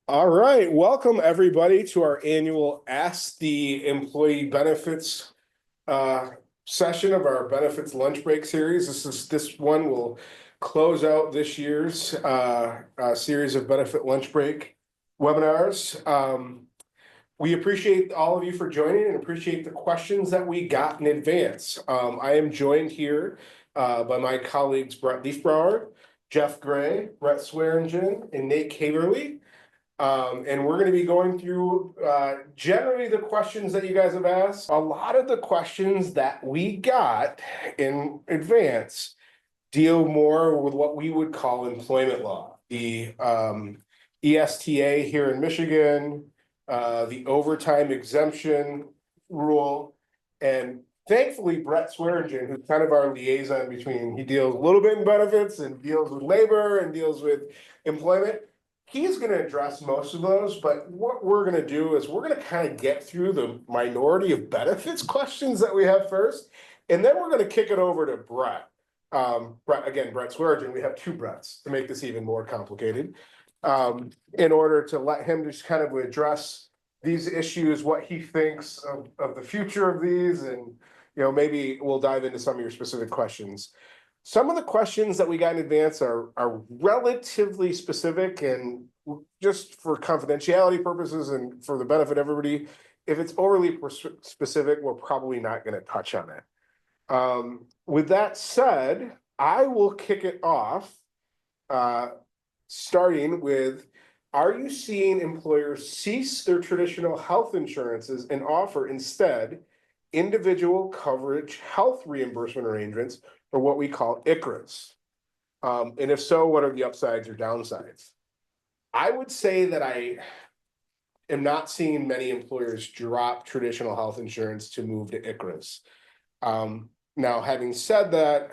All right, welcome everybody to our annual Ask the Employee Benefits uh, session of our benefits lunch break series. This one will close out this year's series of benefit lunch break webinars. We appreciate all of you for joining and appreciate the questions that we got in advance. I am joined here by my colleagues Brett Leafbrower, Jeff Gray, Brett Swearingen, and Nate Caverly. And we're going to be going through generally the questions that you guys have asked. A lot of the questions that we got in advance deal more with what we would call employment law, the ESTA here in Michigan, the overtime exemption rule, and thankfully Brett Swearingen, who's kind of our liaison between, he deals a little bit in benefits and deals with labor and deals with employment. He's going to address most of those, but what we're going to do is we're going to kind of get through the minority of benefits questions that we have first, and then we're going to kick it over to Brett. Brett Swearingen, we have two Bretts to make this even more complicated, in order to let him just kind of address these issues, what he thinks of the future of these, and maybe we'll dive into some of your specific questions. Some of the questions that we got in advance are relatively specific, and just for confidentiality purposes and for the benefit of everybody, if it's overly specific, we're probably not going to touch on it. With that said, I will kick it off, starting with, are you seeing employers cease their traditional health insurances and offer instead individual coverage health reimbursement arrangements, or what we call ICHRAs? And if so, what are the upsides or downsides? I would say that I am not seeing many employers drop traditional health insurance to move to ICHRAs. Now, having said that,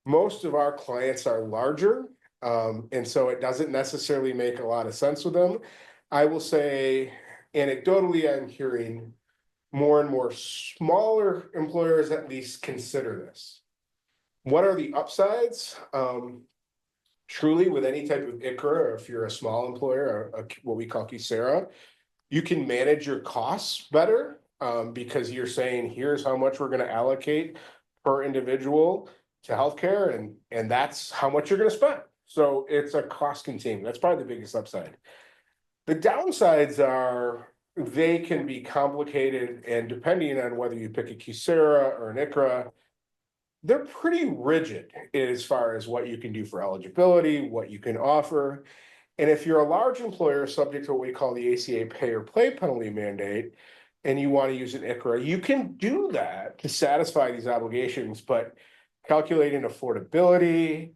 most of our clients are larger, and so it doesn't necessarily make a lot of sense with them. I will say, anecdotally, I'm hearing more and more smaller employers at least consider this. What are the upsides? Truly, with any type of ICHRA, or if you're a small employer, or what we call KISARA, you can manage your costs better, because you're saying, here's how much we're going to allocate per individual to healthcare, and that's how much you're going to spend. So it's a cost containment. That's probably the biggest upside. The downsides are they can be complicated, and depending on whether you pick a KISARA or an ICHRA, they're pretty rigid as far as what you can do for eligibility, what you can offer. And if you're a large employer subject to what we call the ACA pay or play penalty mandate, and you want to use an ICHRA, you can do that to satisfy these obligations, but calculating affordability,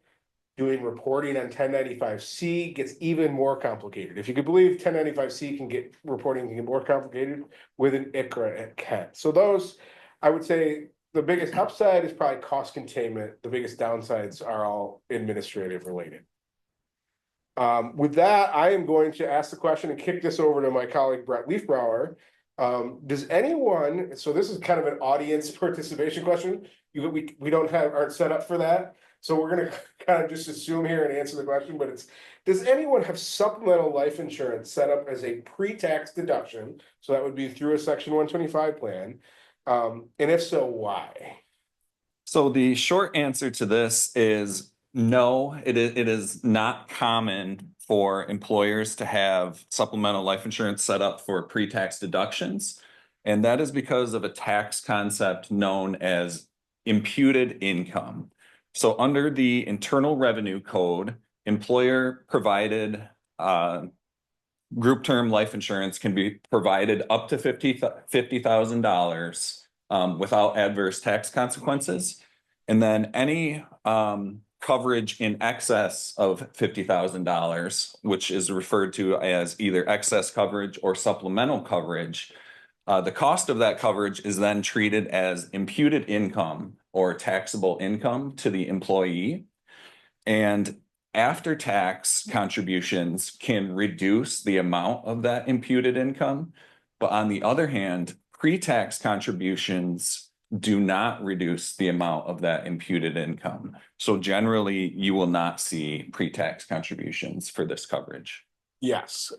doing reporting on 1095-C gets even more complicated. If you could believe 1095-C can get more complicated with an ICHRA, it can. So those, I would say, the biggest upside is probably cost containment. The biggest downsides are all administrative related. With that, I am going to ask the question and kick this over to my colleague, Brett Leafbrower. Does anyone, so this is kind of an audience participation question. We aren't set up for that. So we're going to kind of just assume here and answer the question, but it's, does anyone have supplemental life insurance set up as a pre-tax deduction? So that would be through a Section 125 plan. And if so, why? So the short answer to this is no, it is not common for employers to have supplemental life insurance set up for pre-tax deductions. And that is because of a tax concept known as imputed income. So under the Internal Revenue Code, employer provided group term life insurance can be provided up to $50,000 without adverse tax consequences. And then any coverage in excess of $50,000, which is referred to as either excess coverage or supplemental coverage, the cost of that coverage is then treated as imputed income or taxable income to the employee. And after-tax contributions can reduce the amount of that imputed income. But on the other hand, pre-tax contributions do not reduce the amount of that imputed income. So generally, you will not see pre-tax contributions for this coverage. Yes.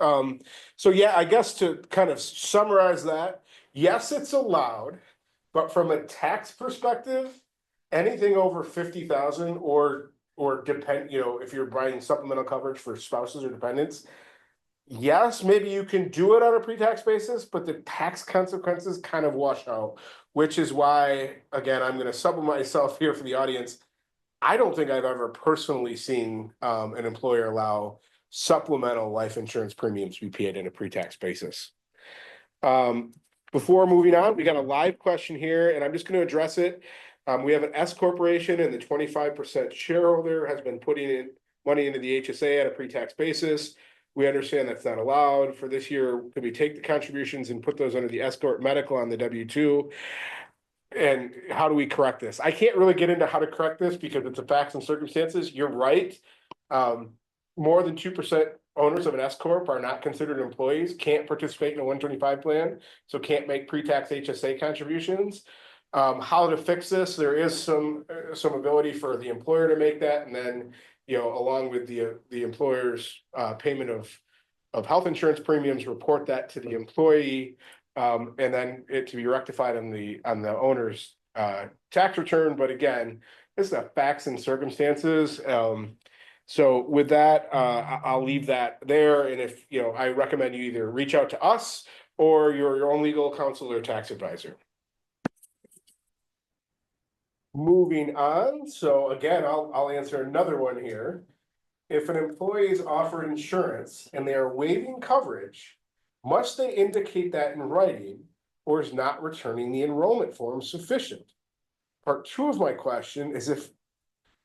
So yeah, I guess to kind of summarize that, yes, it's allowed, but from a tax perspective, anything over 50,000 or depend, if you're buying supplemental coverage for spouses or dependents, yes, maybe you can do it on a pre-tax basis, but the tax consequences kind of wash out, which is why, again, I'm going to supplement myself here for the audience. I don't think I've ever personally seen an employer allow supplemental life insurance premiums to be paid on a pre-tax basis. Before moving on, we got a live question here, and I'm just going to address it. We have an S corporation, and the 25% shareholder has been putting in money into the HSA at a pre-tax basis. We understand that's not allowed for this year. Could we take the contributions and put those under the S corp medical on the W-2? And how do we correct this? I can't really get into how to correct this because it's the facts and circumstances. You're right. More than 2% owners of an S corp are not considered employees, can't participate in a 125 plan, so can't make pre-tax HSA contributions. How to fix this? There is some ability for the employer to make that, and then along with the employer's payment of health insurance premiums, report that to the employee. And then it to be rectified on the owner's tax return. But again, this is the facts and circumstances. So with that, I'll leave that there. And if I recommend you either reach out to us or your own legal counsel or tax advisor. Moving on. So again, I'll answer another one here. If an employee is offered insurance and they are waiving coverage, must they indicate that in writing, or is not returning the enrollment form sufficient? Part two of my question is if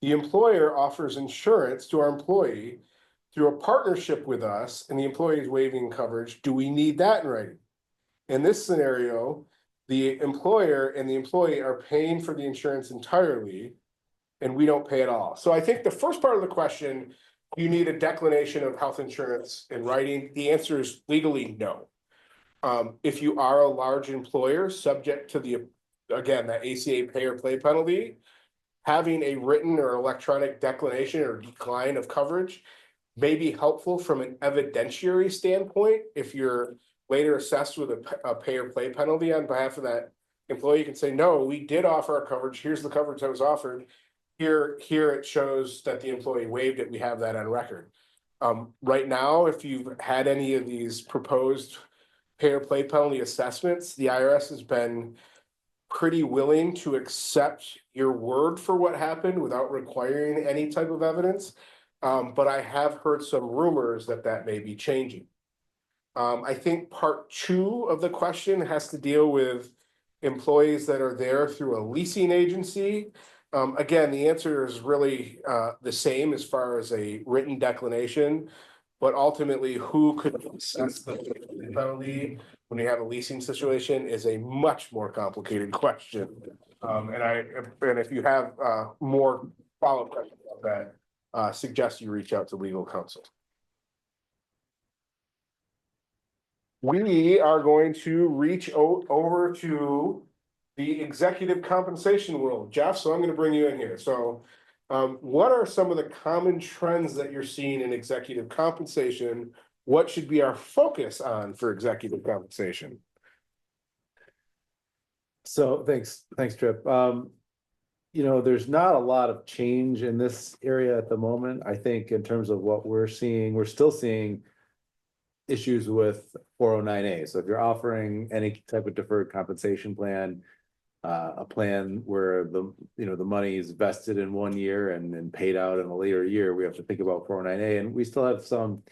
the employer offers insurance to our employee through a partnership with us and the employee is waiving coverage, do we need that in writing? In this scenario, the employer and the employee are paying for the insurance entirely and we don't pay at all. So I think the first part of the question, you need a declination of health insurance in writing. The answer is legally no. If you are a large employer subject to again, that ACA pay or play penalty, having a written or electronic declination or decline of coverage may be helpful from an evidentiary standpoint. If you're later assessed with a pay or play penalty on behalf of that employee, you can say, no, we did offer our coverage. Here's the coverage that was offered. Here it shows that the employee waived it. We have that on record. Right now, if you've had any of these proposed pay or play penalty assessments, the IRS has been pretty willing to accept your word for what happened without requiring any type of evidence. But I have heard some rumors that may be changing. I think part two of the question has to deal with employees that are there through a leasing agency. Again, the answer is really the same as far as a written declination, but ultimately who could assess the penalty when you have a leasing situation is a much more complicated question. And if you have more follow-up questions about that, suggest you reach out to legal counsel. We are going to reach over to the executive compensation world. Jeff, so I'm going to bring you in here. So what are some of the common trends that you're seeing in executive compensation? What should be our focus on for executive compensation? So thanks, Trip. There's not a lot of change in this area at the moment. I think in terms of what we're seeing, we're still seeing issues with 409A. So if you're offering any type of deferred compensation plan, a plan where the money is vested in 1 year and then paid out in a later year, we have to think about 409A. And we still have some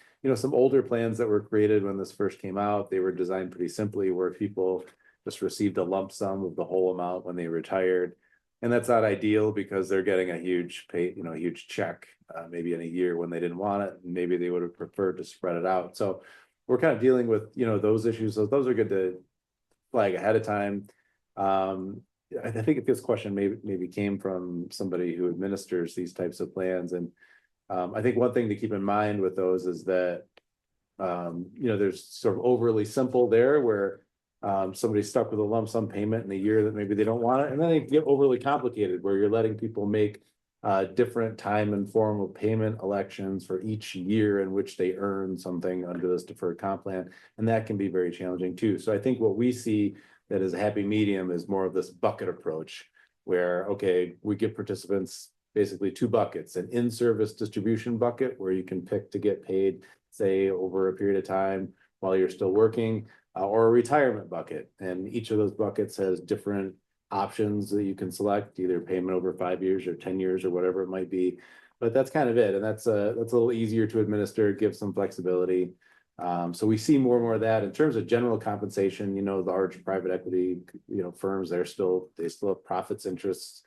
older plans that were created when this first came out. They were designed pretty simply where people just received a lump sum of the whole amount when they retired. And that's not ideal because they're getting a huge huge check, maybe in a year when they didn't want it. And maybe they would have preferred to spread it out. So we're kind of dealing with, those issues. So those are good to flag ahead of time. I think if this question maybe came from somebody who administers these types of plans. And I think one thing to keep in mind with those is that, there's sort of overly simple there where somebody's stuck with a lump sum payment in a year that maybe they don't want it. And then they get overly complicated where you're letting people make different time and form of payment elections for each year in which they earn something under this deferred comp plan. And that can be very challenging too. So I think what we see that is a happy medium is more of this bucket approach where, okay, we give participants basically two buckets, an in-service distribution bucket where you can pick to get paid, say, over a period of time while you're still working, or a retirement bucket. And each of those buckets has different options that you can select, either payment over 5 years or 10 years or whatever it might be. But that's kind of it. And that's a little easier to administer, give some flexibility. So we see more and more of that. In terms of general compensation, the large private equity, firms, they still have profits, interests,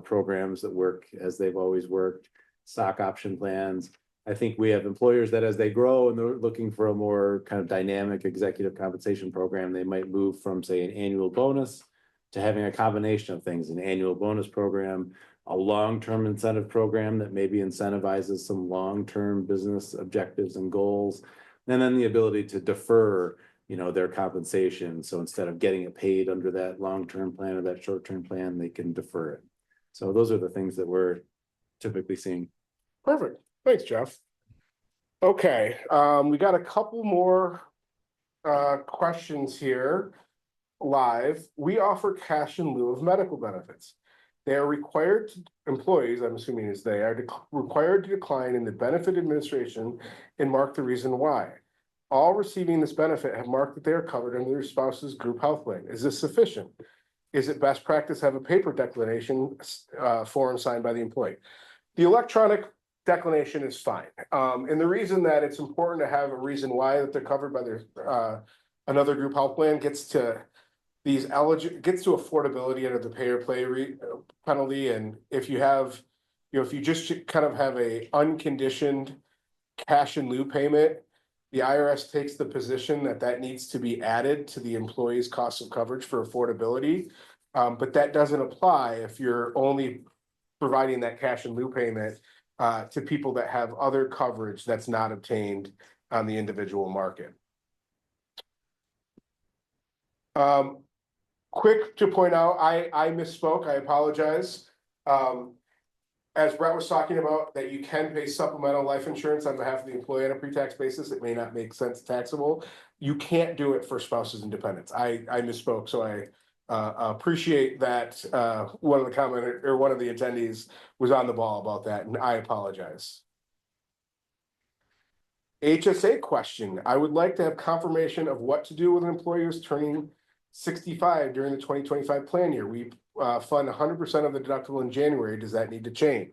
programs that work as they've always worked, stock option plans. I think we have employers that as they grow and they're looking for a more kind of dynamic executive compensation program, they might move from, say, an annual bonus to having a combination of things, an annual bonus program, a long-term incentive program that maybe incentivizes some long-term business objectives and goals, and then the ability to defer, their compensation. So instead of getting it paid under that long-term plan or that short-term plan, they can defer it. So those are the things that we're typically seeing. Perfect. Thanks, Jeff. Okay, we got a couple more questions here live. We offer cash in lieu of medical benefits. They are required to, employees, I'm assuming is they are required to decline in the benefit administration and mark the reason why. All receiving this benefit have marked that they are covered under their spouse's group health plan. Is this sufficient? Is it best practice to have a paper declination form signed by the employee? The electronic declination is fine. And the reason that it's important to have a reason why that they're covered by their another group health plan gets to affordability under the pay or play penalty. And if you have, if you just kind of have a unconditioned cash in lieu payment, the IRS takes the position that that needs to be added to the employee's cost of coverage for affordability. But that doesn't apply if you're only providing that cash in lieu payment to people that have other coverage that's not obtained on the individual market. Quick to point out, I misspoke, I apologize. As Brett was talking about, that you can pay supplemental life insurance on behalf of the employee on a pre-tax basis. It may not make sense taxable. You can't do it for spouses and dependents. I misspoke, so I appreciate that one of the commenters or one of the attendees was on the ball about that, and I apologize. HSA question. I would like to have confirmation of what to do with an employee who's turning 65 during the 2025 plan year. We fund 100% of the deductible in January. Does that need to change?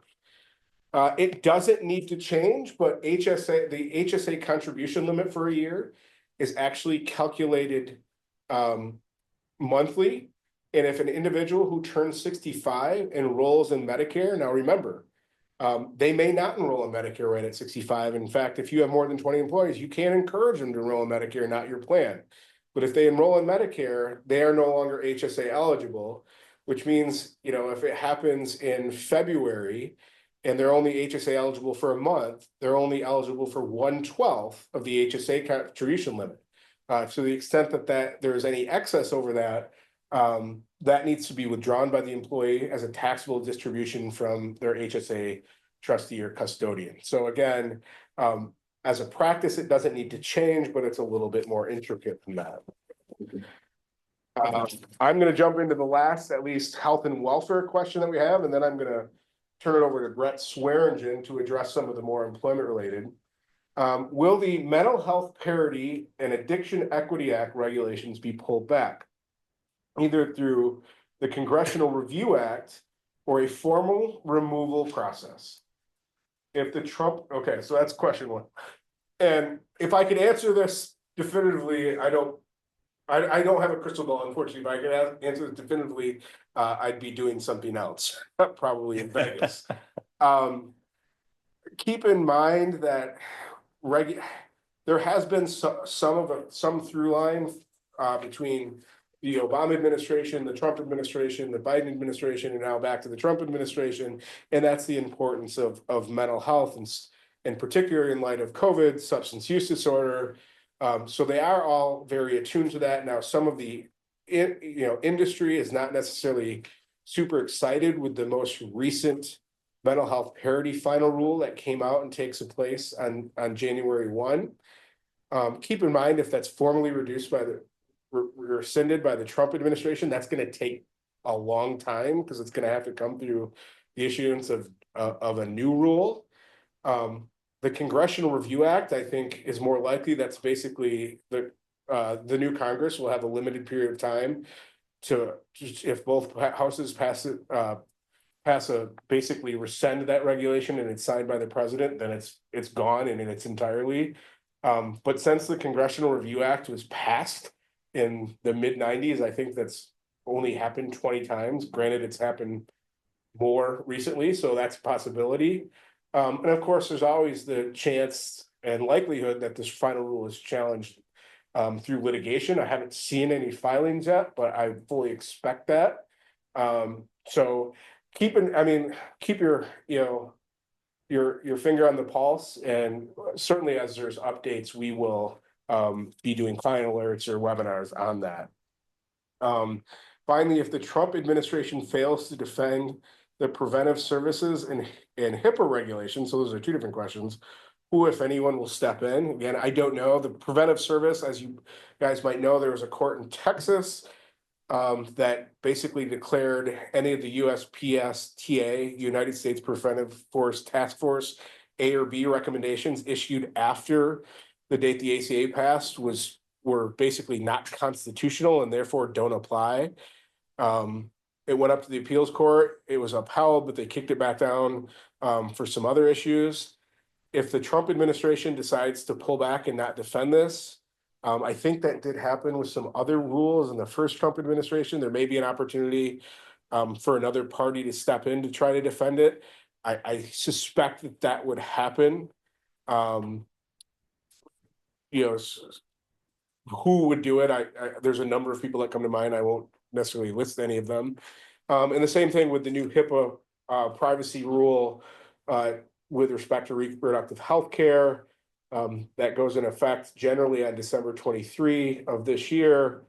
It doesn't need to change, but the HSA contribution limit for a year is actually calculated monthly. And if an individual who turns 65 enrolls in Medicare, now remember, they may not enroll in Medicare right at 65. In fact, if you have more than 20 employees, you can't encourage them to enroll in Medicare, not your plan. But if they enroll in Medicare, they are no longer HSA eligible, which means, if it happens in February and they're only HSA eligible for a month, they're only eligible for 1/12 of the HSA contribution limit. To the extent that there is any excess over that, that needs to be withdrawn by the employee as a taxable distribution from their HSA trustee or custodian. So again, as a practice, it doesn't need to change, but it's a little bit more intricate than that. I'm going to jump into the last, at least, health and welfare question that we have, and then I'm going to turn it over to Brett Swearingen to address some of the more employment related. Will the Mental Health Parity and Addiction Equity Act regulations be pulled back, either through the Congressional Review Act or a formal removal process? If the Trump, okay, so that's question one. And if I could answer this definitively, I don't have a crystal ball, unfortunately. If I could answer it definitively, I'd be doing something else, probably in Vegas. Keep in mind that there has been some through line between the Obama administration, the Trump administration, the Biden administration, and now back to the Trump administration. And that's the importance of mental health, and particularly in light of COVID, substance use disorder. So they are all very attuned to that. Now, some of the industry is not necessarily super excited with the most recent mental health parity final rule that came out and takes place on January 1. Keep in mind, if that's formally reduced by the rescinded by the Trump administration, that's going to take a long time because it's going to have to come through the issuance of a new rule. The Congressional Review Act, I think, is more likely. That's basically the new Congress will have a limited period of time to, if both houses pass it, basically rescind that regulation and it's signed by the president, then it's gone and in its entirely. But since the Congressional Review Act was passed in the mid-90s, I think that's only happened 20 times. Granted, it's happened more recently, so that's a possibility. And of course, there's always the chance and likelihood that this final rule is challenged through litigation. I haven't seen any filings yet, but I fully expect that. So keep your, your finger on the pulse, and certainly as there's updates, we will be doing client alerts or webinars on that. Finally, if the Trump administration fails to defend the preventive services and HIPAA regulations, so those are two different questions, who, if anyone, will step in? Again, I don't know. The preventive service, as you guys might know, there was a court in Texas that basically declared any of the USPSTA, United States Preventive Force Task Force, A or B recommendations issued after the date the ACA passed were basically not constitutional and therefore don't apply. It went up to the appeals court. It was upheld, but they kicked it back down for some other issues. If the Trump administration decides to pull back and not defend this, I think that did happen with some other rules in the first Trump administration. There may be an opportunity for another party to step in to try to defend it. I suspect that would happen. Who would do it? There's a number of people that come to mind. I won't necessarily list any of them. And the same thing with the new HIPAA privacy rule with respect to reproductive health care. That goes in effect generally on December 23 of this year.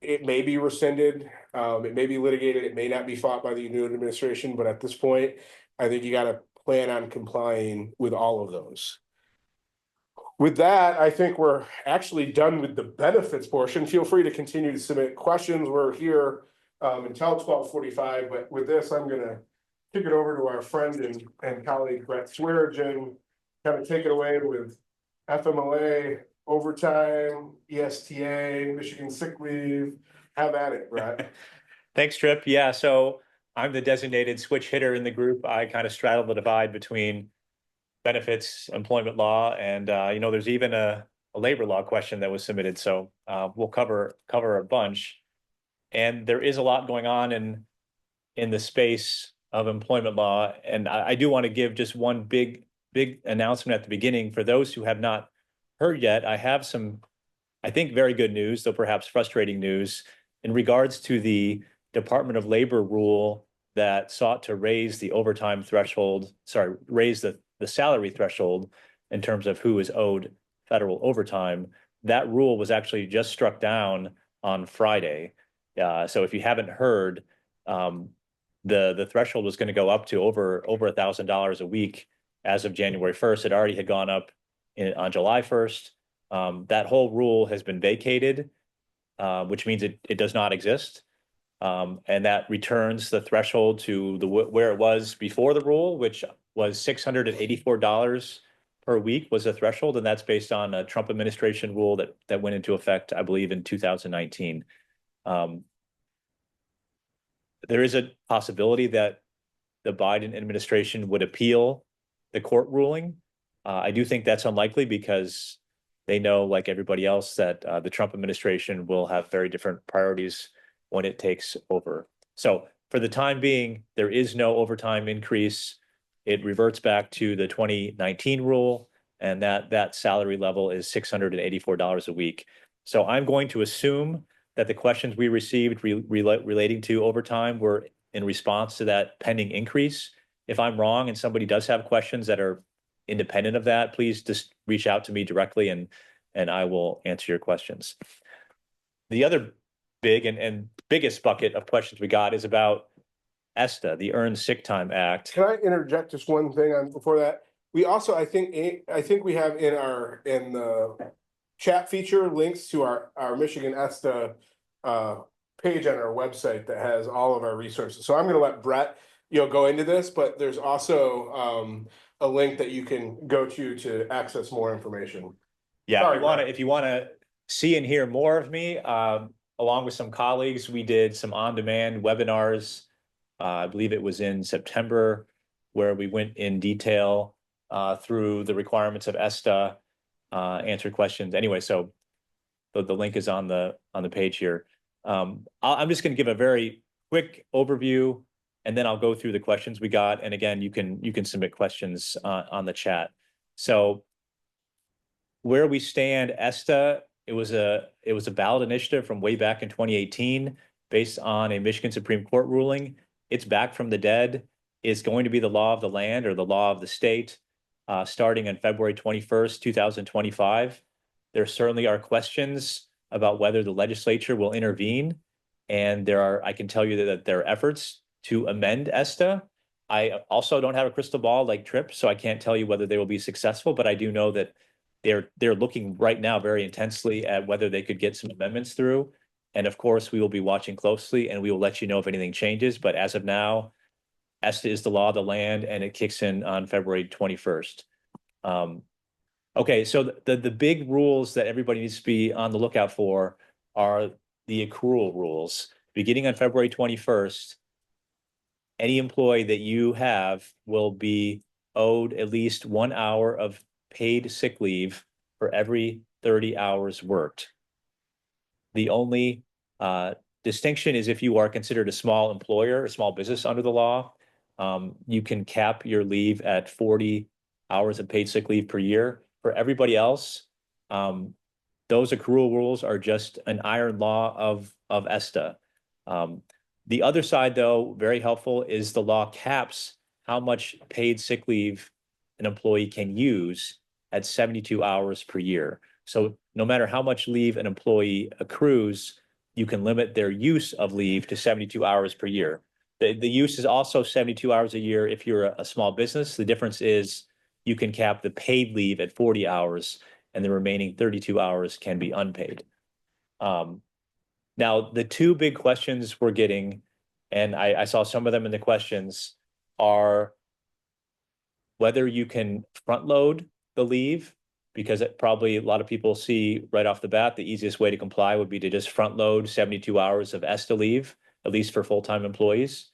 It may be rescinded, it may be litigated, it may not be fought by the new administration, but at this point, I think you got to plan on complying with all of those. With that, I think we're actually done with the benefits portion. Feel free to continue to submit questions. We're here until 12:45, but with this, I'm going to kick it over to our friend and colleague Brett Swearigan, kind of take it away with FMLA, overtime, ESTA, Michigan sick leave. Have at it, Brett. Thanks, Trip. Yeah, so I'm the designated switch hitter in the group. I kind of straddle the divide between benefits, employment law, and there's even a labor law question that was submitted. So we'll cover a bunch. And there is a lot going on in the space of employment law. And I do want to give just one big announcement at the beginning. For those who have not heard yet, I have some, I think, very good news, though perhaps frustrating news, in regards to the Department of Labor rule that sought to raise the overtime threshold, raise the salary threshold in terms of who is owed federal overtime. That rule was actually just struck down on Friday. So if you haven't heard, the threshold was going to go up to over $1,000 a week as of January 1st. It already had gone up on July 1st. That whole rule has been vacated, which means it does not exist. And that returns the threshold to where it was before the rule, which was $684 per week was the threshold. And that's based on a Trump administration rule that went into effect, I believe, in 2019. There is a possibility that the Biden administration would appeal the court ruling. I do think that's unlikely because they know, like everybody else, that the Trump administration will have very different priorities when it takes over. So for the time being, there is no overtime increase. It reverts back to the 2019 rule, and that salary level is $684 a week. So I'm going to assume that the questions we received relating to overtime were in response to that pending increase. If I'm wrong and somebody does have questions that are independent of that, please just reach out to me directly and I will answer your questions. The other big and biggest bucket of questions we got is about ESTA, the Earned Sick Time Act. Can I interject just one thing on before that? We also, I think we have in the chat feature links to our Michigan ESTA page on our website that has all of our resources. So I'm gonna let Brett, go into this, but there's also a link that you can go to access more information. Yeah, Sorry, if you wanna see and hear more of me, along with some colleagues, we did some on-demand webinars. I believe it was in September, where we went in detail through the requirements of ESTA, answered questions. Anyway, so the link is on the page here. I'm just going to give a very quick overview, and then I'll go through the questions we got. And again, you can submit questions on the chat. So where we stand, ESTA, it was a ballot initiative from way back in 2018, based on a Michigan Supreme Court ruling. It's back from the dead. It's going to be the law of the land, or the law of the state, starting on February 21st, 2025. There certainly are questions about whether the legislature will intervene. And I can tell you that there are efforts to amend ESTA. I also don't have a crystal ball like Tripp, so I can't tell you whether they will be successful, but I do know that they're looking right now very intensely at whether they could get some amendments through. And of course, we will be watching closely, and we will let you know if anything changes. But as of now, ESTA is the law of the land, and it kicks in on February 21st. Okay, so the big rules that everybody needs to be on the lookout for are the accrual rules. Beginning on February 21st, any employee that you have will be owed at least 1 hour of paid sick leave for every 30 hours worked. The only distinction is if you are considered a small employer, a small business under the law, you can cap your leave at 40 hours of paid sick leave per year. For everybody else, those accrual rules are just an iron law of ESTA. The other side, though, very helpful, is the law caps how much paid sick leave an employee can use at 72 hours per year. So no matter how much leave an employee accrues, you can limit their use of leave to 72 hours per year. The use is also 72 hours a year if you're a small business. The difference is you can cap the paid leave at 40 hours, and the remaining 32 hours can be unpaid. Now, the two big questions we're getting, and I saw some of them in the questions, are whether you can front load the leave, because probably a lot of people see right off the bat the easiest way to comply would be to just front load 72 hours of ESTA leave, at least for full-time employees.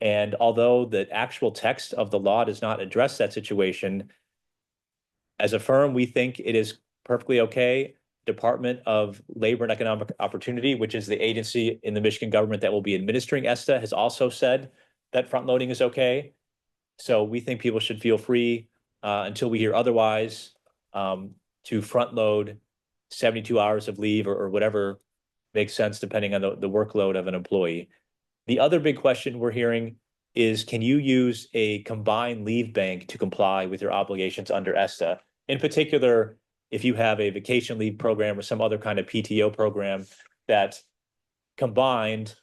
And although the actual text of the law does not address that situation, as a firm, we think it is perfectly okay. Department of Labor and Economic Opportunity, which is the agency in the Michigan government that will be administering ESTA, has also said that front loading is okay. So we think people should feel free until we hear otherwise to front load 72 hours of leave or whatever makes sense depending on the workload of an employee. The other big question we're hearing is, can you use a combined leave bank to comply with your obligations under ESTA? In particular, if you have a vacation leave program or some other kind of PTO program that combined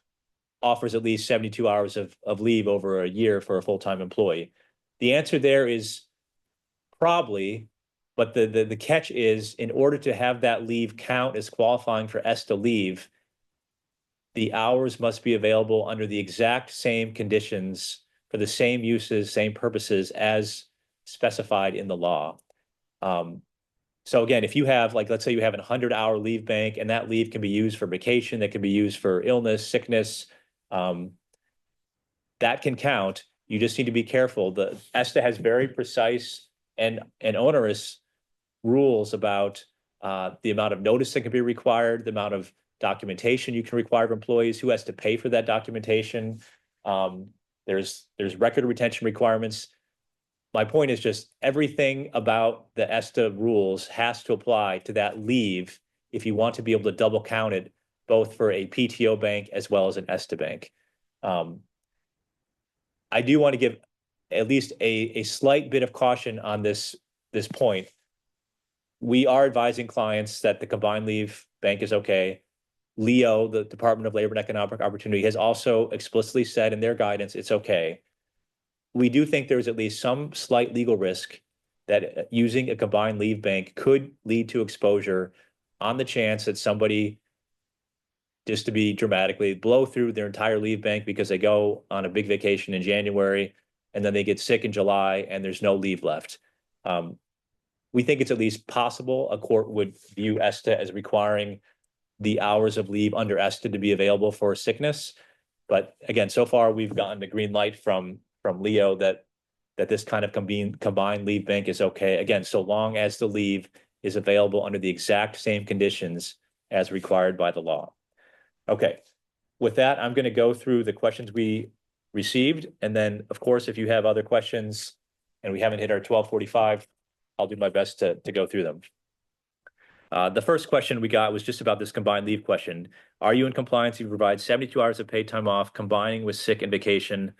offers at least 72 hours of leave over a year for a full-time employee. The answer there is probably, but the catch is, in order to have that leave count as qualifying for ESTA leave, the hours must be available under the exact same conditions for the same uses, same purposes as specified in the law. So again, if you have, like, let's say you have a 100-hour leave bank, and that leave can be used for vacation, that can be used for illness, sickness, that can count. You just need to be careful. The ESTA has very precise and onerous rules about the amount of notice that can be required, the amount of documentation you can require of employees, who has to pay for that documentation. There's record retention requirements. My point is just everything about the ESTA rules has to apply to that leave if you want to be able to double count it, both for a PTO bank as well as an ESTA bank. I do want to give at least a slight bit of caution on this point. We are advising clients that the combined leave bank is okay. Leo, the Department of Labor and Economic Opportunity, has also explicitly said in their guidance, it's okay. We do think there's at least some slight legal risk that using a combined leave bank could lead to exposure on the chance that somebody, just to be dramatically, blow through their entire leave bank because they go on a big vacation in January and then they get sick in July and there's no leave left. We think it's at least possible a court would view ESTA as requiring the hours of leave under ESTA to be available for sickness. But again, so far we've gotten the green light from Leo that this kind of combined leave bank is okay. Again, so long as the leave is available under the exact same conditions as required by the law. Okay, with that, I'm going to go through the questions we received. And then, of course, if you have other questions and we haven't hit our 12:45, I'll do my best to go through them. The first question we got was just about this combined leave question. Are you in compliance if you provide 72 hours of paid time off combining with sick and vacation?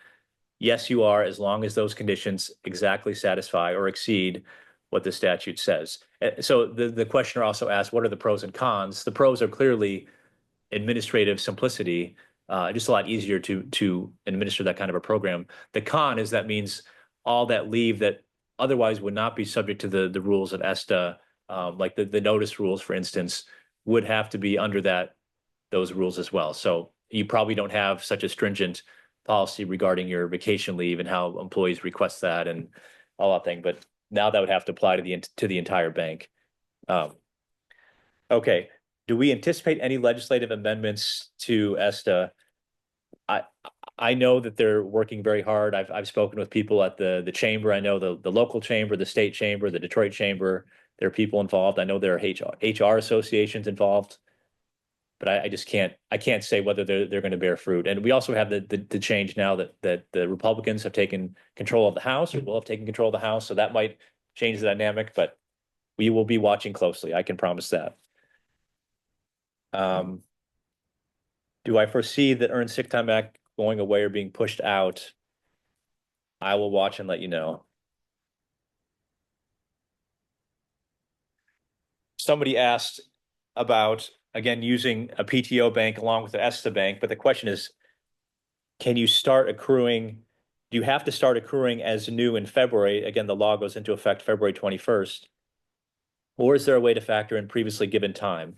Yes, you are, as long as those conditions exactly satisfy or exceed what the statute says. So the questioner also asked, what are the pros and cons? The pros are clearly administrative simplicity, just a lot easier to administer that kind of a program. The con is that means all that leave that otherwise would not be subject to the rules of ESTA, like the notice rules, for instance, would have to be under those rules as well. So you probably don't have such a stringent policy regarding your vacation leave and how employees request that and all that thing. But now that would have to apply to the entire bank. Okay. Do we anticipate any legislative amendments to ESTA? I know that they're working very hard. I've spoken with people at the chamber. I know the local chamber, the state chamber, the Detroit chamber. There are people involved. I know there are HR associations involved, but I just can't say whether they're going to bear fruit. And we also have the change now that the Republicans have taken control of the House, or will have taken control of the House, so that might change the dynamic. But we will be watching closely. I can promise that. Do I foresee the Earned Sick Time Act going away or being pushed out? I will watch and let you know. Somebody asked about, again, using a PTO bank along with the ESTA bank, but the question is, can you start accruing? Do you have to start accruing as new in February? Again, the law goes into effect February 21st. Or is there a way to factor in previously given time?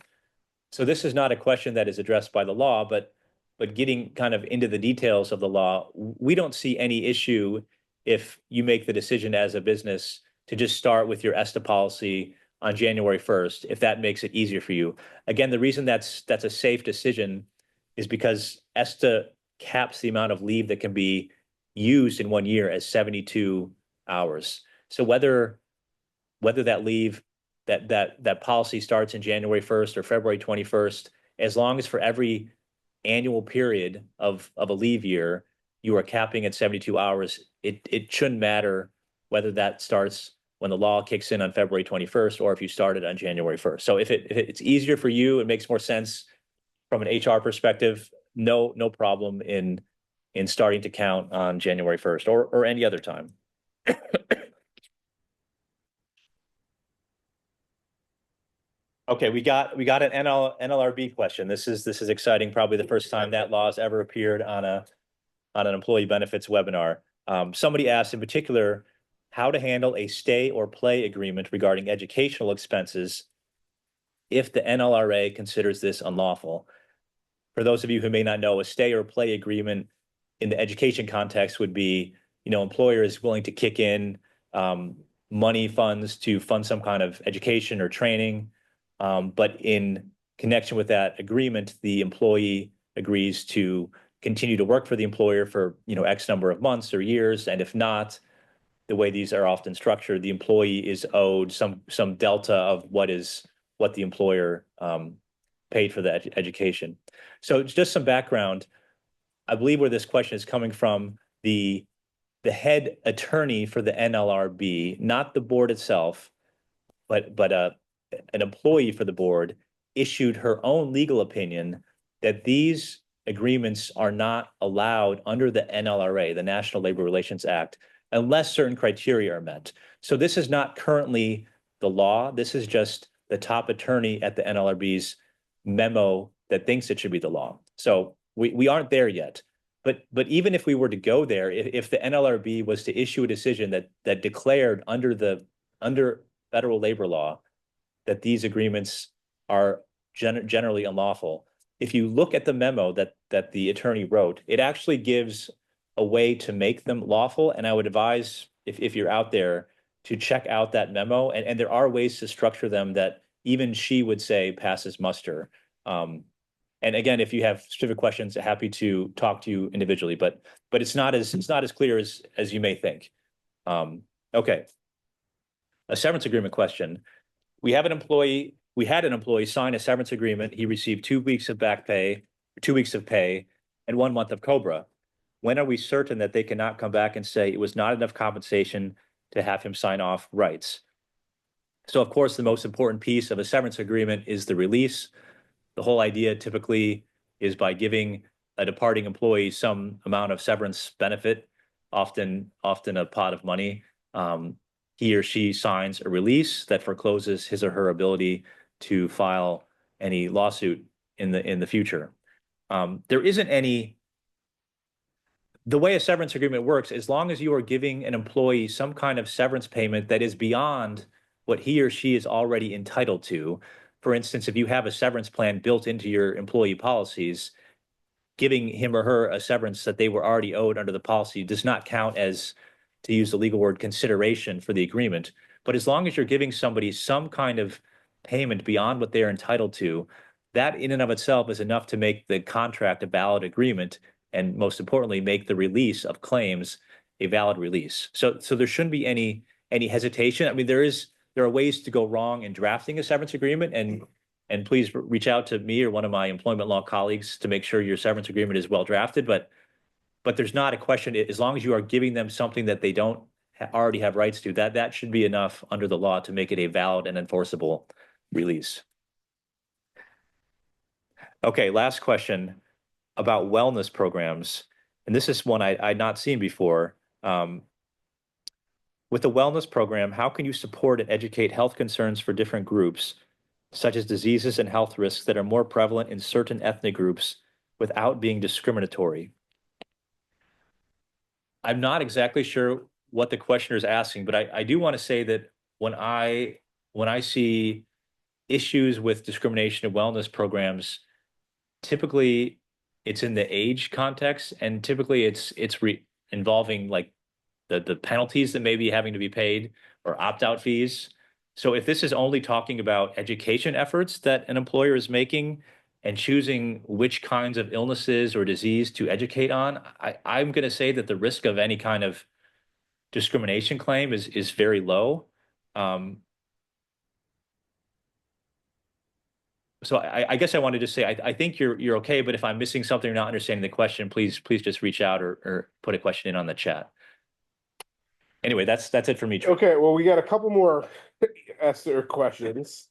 So this is not a question that is addressed by the law, but getting kind of into the details of the law, we don't see any issue if you make the decision as a business to just start with your ESTA policy on January 1st, if that makes it easier for you. Again, the reason that's a safe decision is because ESTA caps the amount of leave that can be used in 1 year as 72 hours. So whether that leave, that policy starts in January 1st or February 21st, as long as for every annual period of a leave year, you are capping at 72 hours, it shouldn't matter whether that starts when the law kicks in on February 21st or if you started on January 1st. So if it's easier for you, it makes more sense from an HR perspective, no problem in starting to count on January 1st or any other time. Okay, we got an NLRB question. This is exciting. Probably the first time that law has ever appeared on an employee benefits webinar. Somebody asked in particular how to handle a stay or play agreement regarding educational expenses if the NLRA considers this unlawful. For those of you who may not know, a stay or play agreement in the education context would be, employer is willing to kick in money funds to fund some kind of education or training. But in connection with that agreement, the employee agrees to continue to work for the employer for, X number of months or years. And if not, the way these are often structured, the employee is owed some delta of what the employer paid for the education. So just some background. I believe where this question is coming from, the head attorney for the NLRB, not the board itself, but an employee for the board, issued her own legal opinion that these agreements are not allowed under the NLRA, the National Labor Relations Act, unless certain criteria are met. So this is not currently the law. This is just the top attorney at the NLRB's memo that thinks it should be the law. So we aren't there yet. But even if we were to go there, if the NLRB was to issue a decision that declared under federal labor law that these agreements are generally unlawful, if you look at the memo that the attorney wrote, it actually gives a way to make them lawful. And I would advise, if you're out there, to check out that memo. And there are ways to structure them that even she would say passes muster. And again, if you have specific questions, happy to talk to you individually, but it's not as clear as you may think. Okay. A severance agreement question. We had an employee sign a severance agreement. He received 2 weeks of back pay, 2 weeks of pay, and 1 month of COBRA. When are we certain that they cannot come back and say it was not enough compensation to have him sign off rights? So of course, the most important piece of a severance agreement is the release. The whole idea typically is by giving a departing employee some amount of severance benefit, often a pot of money. He or she signs a release that forecloses his or her ability to file any lawsuit in the future. There isn't any. The way a severance agreement works, as long as you are giving an employee some kind of severance payment that is beyond what he or she is already entitled to. For instance, if you have a severance plan built into your employee policies, giving him or her a severance that they were already owed under the policy does not count as, to use the legal word, consideration for the agreement. But as long as you're giving somebody some kind of payment beyond what they're entitled to, that in and of itself is enough to make the contract a valid agreement, and most importantly, make the release of claims a valid release. So there shouldn't be any hesitation. I mean, there are ways to go wrong in drafting a severance agreement, and please reach out to me or one of my employment law colleagues to make sure your severance agreement is well drafted. But there's not a question, as long as you are giving them something that they don't already have rights to, that should be enough under the law to make it a valid and enforceable release. Okay, last question about wellness programs. And this is one I'd not seen before. With the wellness program, how can you support and educate health concerns for different groups, such as diseases and health risks that are more prevalent in certain ethnic groups without being discriminatory? I'm not exactly sure what the questioner is asking, but I do want to say that when I see issues with discrimination in wellness programs, typically it's in the age context, and typically it's involving like the penalties that may be having to be paid or opt-out fees. So if this is only talking about education efforts that an employer is making and choosing which kinds of illnesses or disease to educate on, I'm going to say that the risk of any kind of discrimination claim is very low. So I guess I wanted to say I think you're okay, but if I'm missing something or not understanding the question, please just reach out or put a question in on the chat. Anyway, that's it for me. Okay, well, we got a couple more ESTA questions,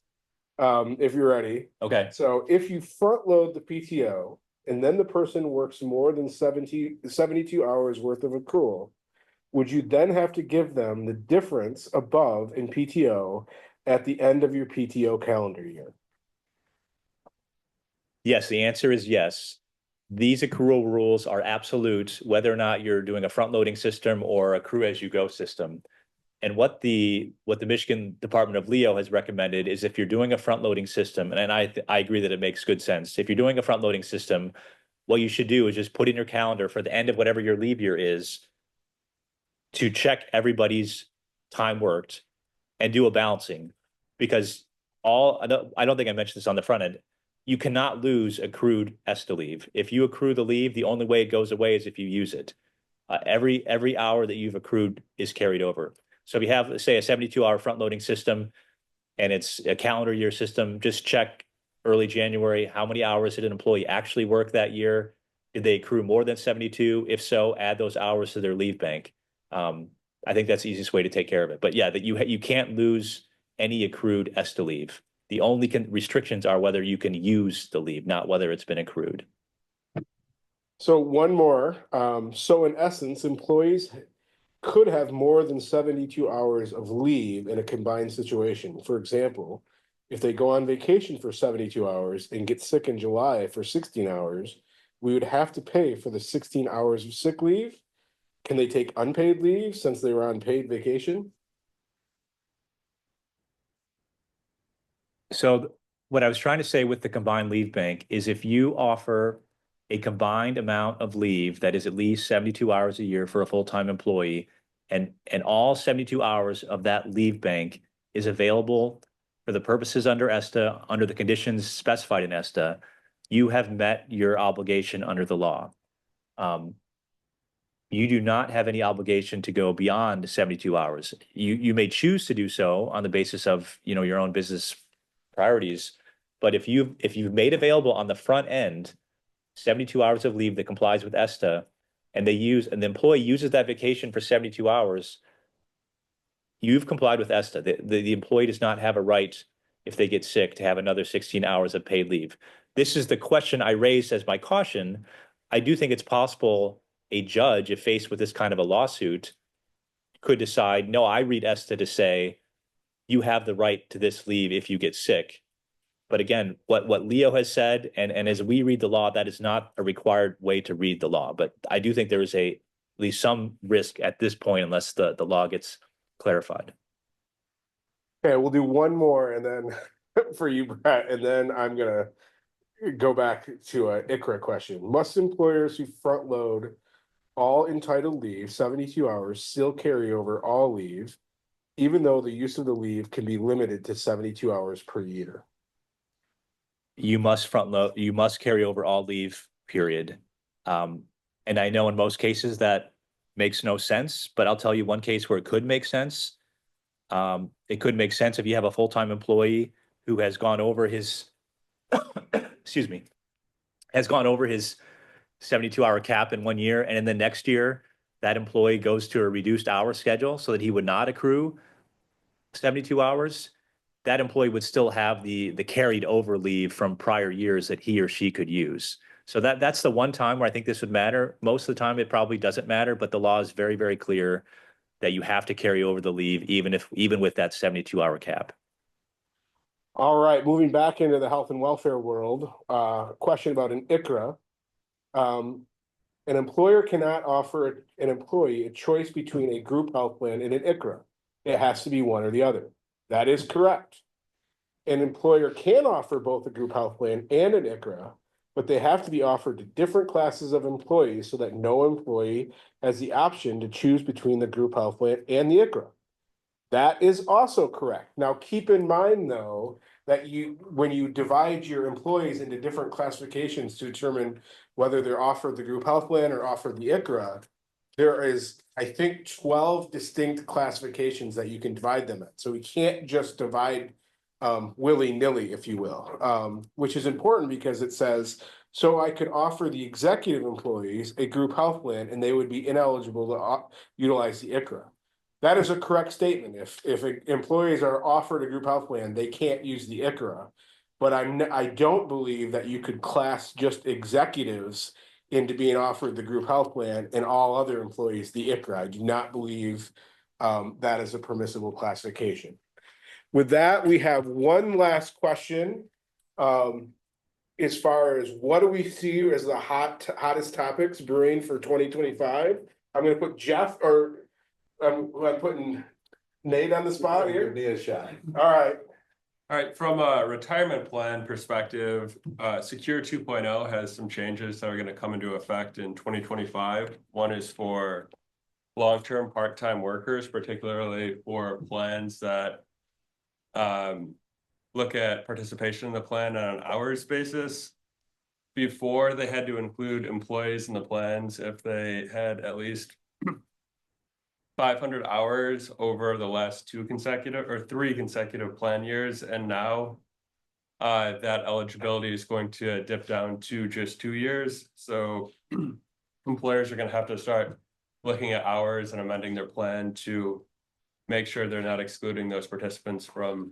if you're ready. Okay. So if you front load the PTO and then the person works more than 72 hours worth of accrual, would you then have to give them the difference above in PTO at the end of your PTO calendar year? Yes, the answer is yes. These accrual rules are absolute, whether or not you're doing a front loading system or accrue as you go system. And what the Michigan Department of Leo has recommended is, if you're doing a front loading system, and I agree that it makes good sense. If you're doing a front loading system, what you should do is just put in your calendar for the end of whatever your leave year is to check everybody's time worked and do a balancing, because I don't think I mentioned this on the front end. You cannot lose accrued ESTA leave. If you accrue the leave, the only way it goes away is if you use it. Every hour that you've accrued is carried over. So if you have, say, a 72-hour front-loading system and it's a calendar year system, just check early January, how many hours did an employee actually work that year? Did they accrue more than 72? If so, add those hours to their leave bank. I think that's the easiest way to take care of it. But yeah, that you can't lose any accrued ESTA leave. The only restrictions are whether you can use the leave, not whether it's been accrued. So one more. So in essence, employees could have more than 72 hours of leave in a combined situation. For example, if they go on vacation for 72 hours and get sick in July for 16 hours, we would have to pay for the 16 hours of sick leave. Can they take unpaid leave since they were on paid vacation? So what I was trying to say with the combined leave bank is if you offer a combined amount of leave that is at least 72 hours a year for a full-time employee, and all 72 hours of that leave bank is available for the purposes under ESTA, under the conditions specified in ESTA, you have met your obligation under the law. You do not have any obligation to go beyond 72 hours. You may choose to do so on the basis of, your own business priorities. But if you've made available on the front end 72 hours of leave that complies with ESTA, and the employee uses that vacation for 72 hours, you've complied with ESTA. The employee does not have a right, if they get sick, to have another 16 hours of paid leave. This is the question I raised as my caution. I do think it's possible a judge, if faced with this kind of a lawsuit, could decide, no, I read ESTA to say you have the right to this leave if you get sick. But again, what Leo has said, and as we read the law, that is not a required way to read the law. But I do think there is at least some risk at this point, unless the law gets clarified. Okay, we'll do one more and then for you, Brett, and then I'm gonna go back to a ICRA question. Must employers who front load all entitled leave, 72 hours, still carry over all leave, even though the use of the leave can be limited to 72 hours per year? You must you must carry over all leave, period. And I know in most cases that makes no sense, but I'll tell you one case where it could make sense. It could make sense if you have a full-time employee who has gone over his, excuse me, has gone over his 72-hour cap in 1 year, and in the next year, that employee goes to a reduced hour schedule so that he would not accrue 72 hours. That employee would still have the carried over leave from prior years that he or she could use. So that's the one time where I think this would matter. Most of the time, it probably doesn't matter, but the law is very, very clear that you have to carry over the leave, even with that 72-hour cap. All right, moving back into the health and welfare world, question about an ICRA. An employer cannot offer an employee a choice between a group health plan and an ICRA. It has to be one or the other. That is correct. An employer can offer both a group health plan and an ICRA, but they have to be offered to different classes of employees so that no employee has the option to choose between the group health plan and the ICRA. That is also correct. Now, keep in mind, though, that when you divide your employees into different classifications to determine whether they're offered the group health plan or offered the ICRA, there is, I think, 12 distinct classifications that you can divide them at. So we can't just divide willy-nilly, if you will, which is important because it says, so I could offer the executive employees a group health plan and they would be ineligible to utilize the ICRA. That is a correct statement. If employees are offered a group health plan, they can't use the ICRA. But I don't believe that you could class just executives into being offered the group health plan and all other employees the ICRA. I do not believe that is a permissible classification. With that, we have one last question. As far as what do we see as the hottest topics brewing for 2025? I'm going to put Jeff, or I'm putting Nate on the spot here. Give me a shot. All right. All right, from a retirement plan perspective, Secure 2.0 has some changes that are going to come into effect in 2025. One is for long-term part-time workers, particularly for plans that look at participation in the plan on an hours basis. Before, they had to include employees in the plans if they had at least 500 hours over the last 3 consecutive plan years, and now that eligibility is going to dip down to just 2 years. So employers are going to have to start looking at hours and amending their plan to make sure they're not excluding those participants from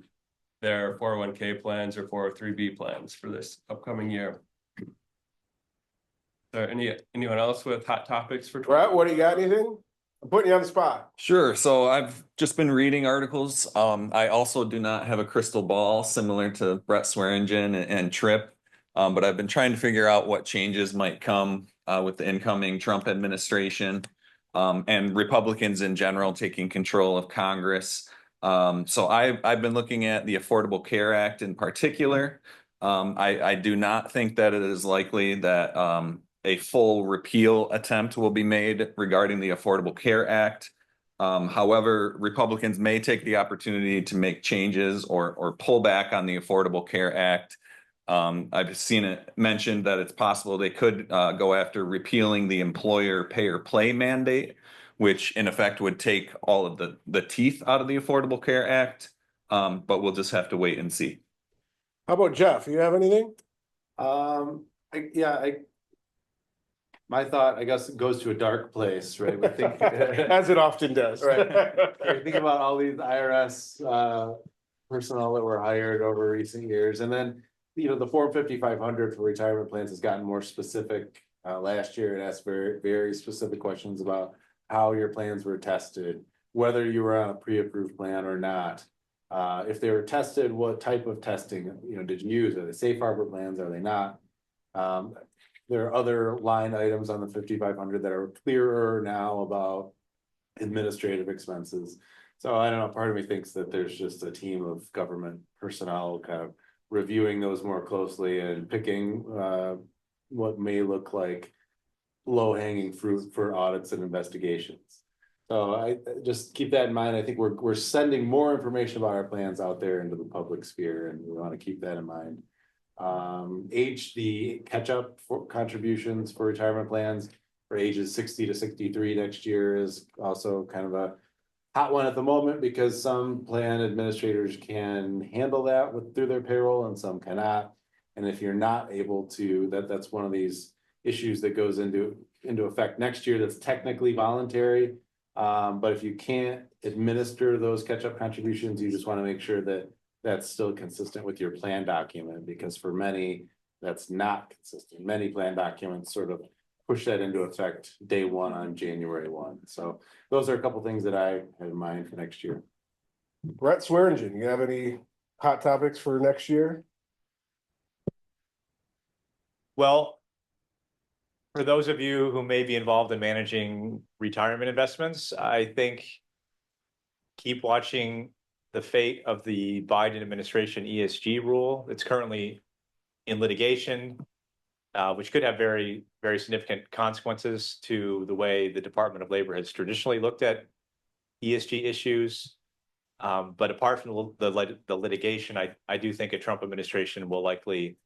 their 401k plans or 403b plans for this upcoming year. Is there anyone else with hot topics for Brett, what do you got? Anything? I'm putting you on the spot. Sure. So I've just been reading articles. I also do not have a crystal ball similar to Brett Swearingen and Tripp. But I've been trying to figure out what changes might come with the incoming Trump administration, and Republicans in general taking control of Congress. So I've been looking at the Affordable Care Act in particular. I do not think that it is likely that a full repeal attempt will be made regarding the Affordable Care Act. However, Republicans may take the opportunity to make changes or pull back on the Affordable Care Act. I've seen it mentioned that it's possible they could go after repealing the employer pay or play mandate, which in effect would take all of the teeth out of the Affordable Care Act. But we'll just have to wait and see. How about Jeff? You have anything? My thought, I guess, goes to a dark place, right? We think, As it often does. Right. Think about all these IRS personnel that were hired over recent years, and then, you know, the Form 5500 for retirement plans has gotten more specific. Last year, it asked very, very specific questions about how your plans were tested, whether you were on a pre-approved plan or not. If they were tested, what type of testing, you know, did you use? Are they safe harbor plans? Are they not? There are other line items on the 5500 that are clearer now about administrative expenses. So I don't know, part of me thinks that there's just a team of government personnel kind of reviewing those more closely and picking what may look like low-hanging fruit for audits and investigations. So I just keep that in mind. I think we're sending more information about our plans out there into the public sphere, and we want to keep that in mind. The catch-up for contributions for retirement plans for ages 60 to 63 next year is also kind of a hot one at the moment, because some plan administrators can handle that through their payroll and some cannot. And if you're not able to, that's one of these issues that goes into effect next year that's technically voluntary. But if you can't administer those catch-up contributions, you just want to make sure that that's still consistent with your plan document, because for many, that's not consistent. Many plan documents sort of push that into effect day one on January 1. So those are a couple things that I have in mind for next year. Brett Swearingen, you have any hot topics for next year? Well, for those of you who may be involved in managing retirement investments, I think keep watching the fate of the Biden administration ESG rule. It's currently in litigation, which could have very, very significant consequences to the way the Department of Labor has traditionally looked at ESG issues. But apart from the litigation, I do think a Trump administration will likely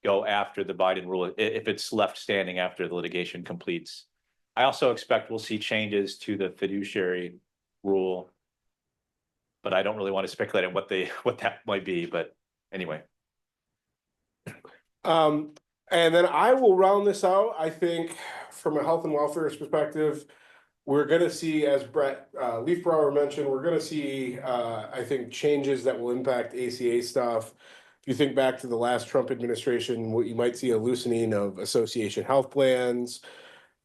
go after the Biden rule if it's left standing after the litigation completes. I also expect we'll see changes to the fiduciary rule, but I don't really want to speculate on what that might be. But anyway. And then I will round this out. I think from a health and welfare perspective, we're going to see, as Brett Leafbrower mentioned, we're going to see, I think, changes that will impact ACA stuff. If you think back to the last Trump administration, what you might see a loosening of association health plans.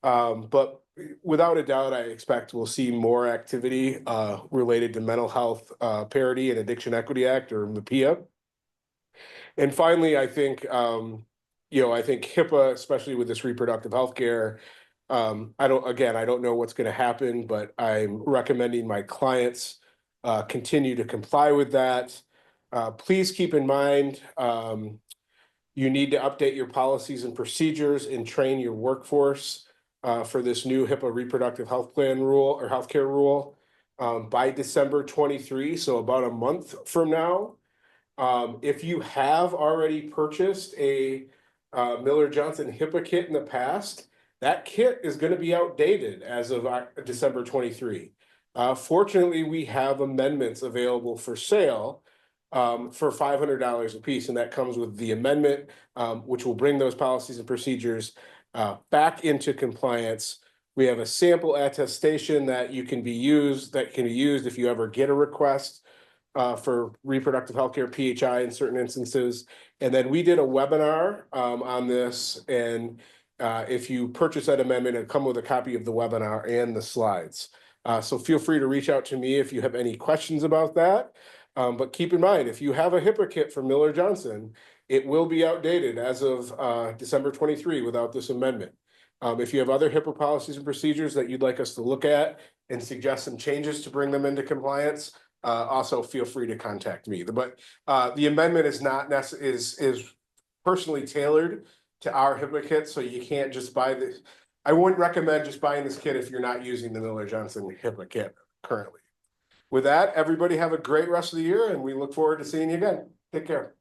But without a doubt, I expect we'll see more activity related to mental health parity and Addiction Equity Act, or MAPIA. And finally, I think, I think HIPAA, especially with this reproductive health care, I don't know what's going to happen, but I'm recommending my clients continue to comply with that. Please keep in mind, you need to update your policies and procedures and train your workforce for this new HIPAA reproductive health plan rule or healthcare rule by December 23, so about a month from now. If you have already purchased a Miller Johnson HIPAA kit in the past, that kit is going to be outdated as of December 23. Fortunately, we have amendments available for sale for $500 a piece, and that comes with the amendment, which will bring those policies and procedures back into compliance. We have a sample attestation that can be used if you ever get a request for reproductive healthcare PHI in certain instances. And then we did a webinar on this, and if you purchase that amendment, it'll come with a copy of the webinar and the slides. So feel free to reach out to me if you have any questions about that. But keep in mind, if you have a HIPAA kit from Miller Johnson, it will be outdated as of December 23 without this amendment. If you have other HIPAA policies and procedures that you'd like us to look at and suggest some changes to bring them into compliance, also feel free to contact me. But the amendment is not is personally tailored to our HIPAA kit, so you can't just buy this. I wouldn't recommend just buying this kit if you're not using the Miller Johnson HIPAA kit currently. With that, everybody have a great rest of the year, and we look forward to seeing you again. Take care.